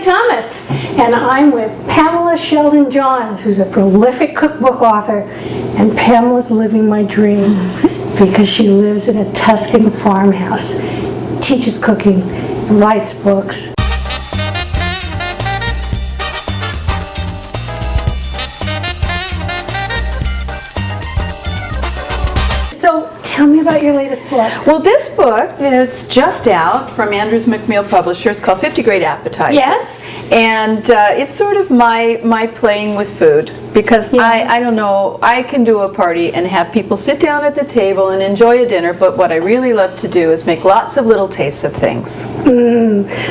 Thomas, and I'm with Pamela Sheldon Johns, who's a prolific cookbook author, and Pamela's living my dream because she lives in a Tuscan farmhouse, teaches cooking, writes books. So tell me about your latest book. Well, this book, it's just out from Andrews McMeel Publishers, called 50 Great Appetizers. Yes. And it's sort of my playing with food, because I don't know, I can do a party and have people sit down at the table and enjoy a dinner, but what I really love to do is make lots of little tastes of things.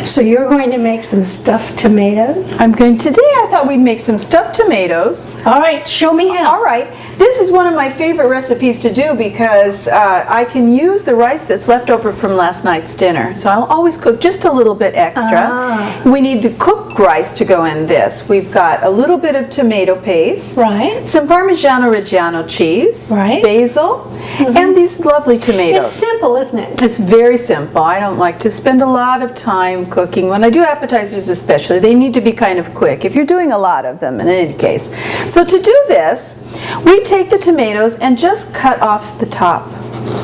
So you're going to make some stuffed tomatoes? Today I thought we'd make some stuffed tomatoes. All right, show me how. All right. This is one of my favorite recipes to do because I can use the rice that's left over from last night's dinner. So I'll always cook just a little bit extra. We need to cook rice to go in this. We've got a little bit of tomato paste, right? Some Parmigiano Reggiano cheese, right? Basil, and these lovely tomatoes. It's simple, isn't it? It's very simple. I don't like to spend a lot of time cooking. When I do appetizers especially, they need to be kind of quick, if you're doing a lot of them in any case. So to do this, we take the tomatoes and just cut off the top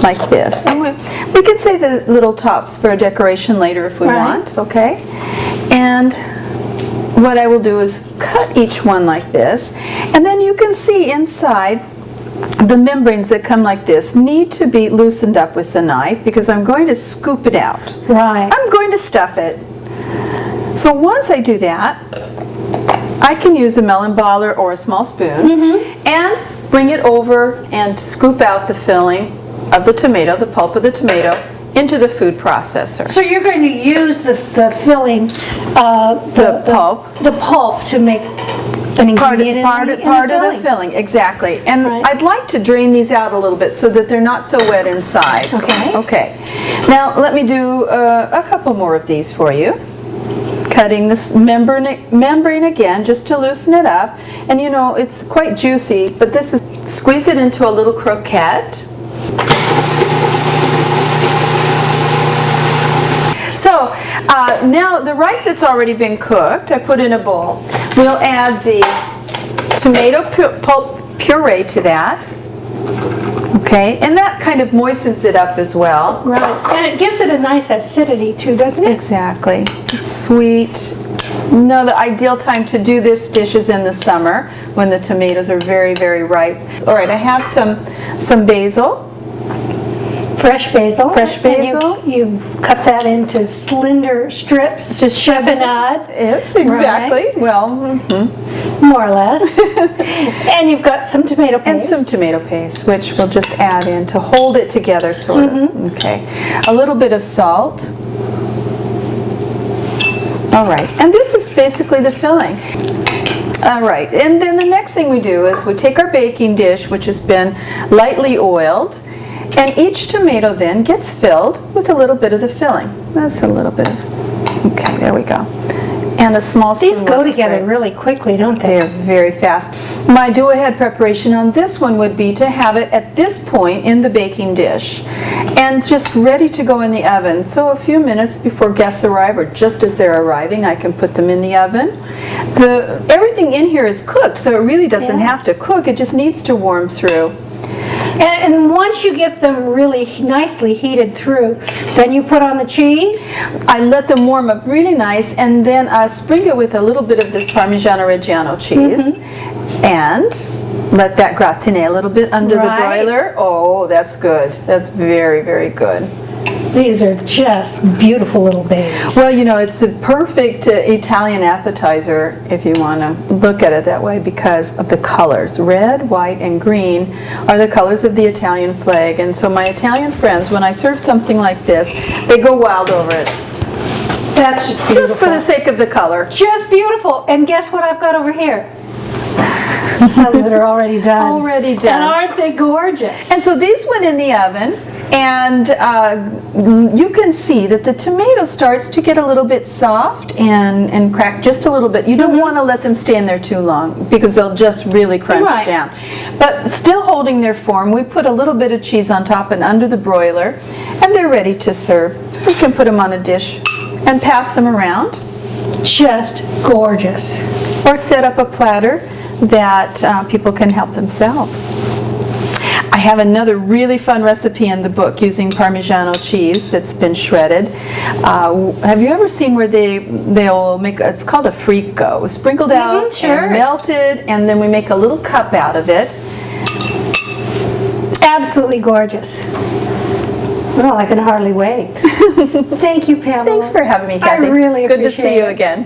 like this. And we can save the little tops for a decoration later if we want, okay? And what I will do is cut each one like this, and then you can see inside the membranes that come like this need to be loosened up with the knife, because I'm going to scoop it out. Right. I'm going to stuff it. So once I do that, I can use a melon baller or a small spoon and bring it over and scoop out the filling of the tomato, the pulp of the tomato, into the food processor. So you're going to use the filling, the pulp to make an ingredient part of the filling, exactly. And I'd like to drain these out a little bit so that they're not so wet inside. Okay. Okay. Now let me do a couple more of these for you. Cutting this membrane again just to loosen it up, and you know it's quite juicy, but this is squeeze it into a little croquette. So now the rice that's already been cooked, I put in a bowl. We'll add the tomato pulp puree to that. Okay, and that kind of moistens it up as well. Right, and it gives it a nice acidity too, doesn't it? Exactly. Sweet. No, the ideal time to do this dish is in the summer when the tomatoes are very, very ripe. All right, I have some basil. Fresh basil. Fresh basil. You've cut that into slender strips. Just chiffonade. Yes, exactly. Right. Well, more or less. And you've got some tomato paste. And some tomato paste, which we'll just add in to hold it together, sort of. Okay. A little bit of salt. All right. And this is basically the filling. All right. And then the next thing we do is we take our baking dish, which has been lightly oiled, and each tomato then gets filled with a little bit of the filling. That's a little bit of, okay, there we go. And a small spoon. These go together really quickly, don't they? They're very fast. My do-ahead preparation on this one would be to have it at this point in the baking dish and just ready to go in the oven. So a few minutes before guests arrive, or just as they're arriving, I can put them in the oven. Everything in here is cooked, so it really doesn't have to cook. It just needs to warm through. And once you get them really nicely heated through, then you put on the cheese? I let them warm up really nice, and then I sprinkle with a little bit of this Parmigiano Reggiano cheese, and let that gratiner a little bit under the broiler. Oh, that's good. That's very, very good. These are just beautiful little babies. Well, you know, it's a perfect Italian appetizer, if you want to look at it that way, because of the colors. Red, white, and green are the colors of the Italian flag. And so my Italian friends, when I serve something like this, they go wild over it. That's just beautiful. Just for the sake of the color. Just beautiful. And guess what I've got over here? Some that are already done. Already done. And aren't they gorgeous? And so these went in the oven, and you can see that the tomato starts to get a little bit soft and crack just a little bit. You don't want to let them stay in there too long because they'll just really crunch down. But still holding their form, we put a little bit of cheese on top and under the broiler, and they're ready to serve. We can put them on a dish and pass them around. just gorgeous. Or set up a platter that people can help themselves. I have another really fun recipe in the book using Parmigiano cheese that's been shredded. Have you ever seen where they'll make, it's called a frico, sprinkled out sure. and melted, and then we make a little cup out of it. Absolutely gorgeous. Well, I can hardly wait. Thank you, Pamela. Thanks for having me, Cathy. I really appreciate it. Good to see you again.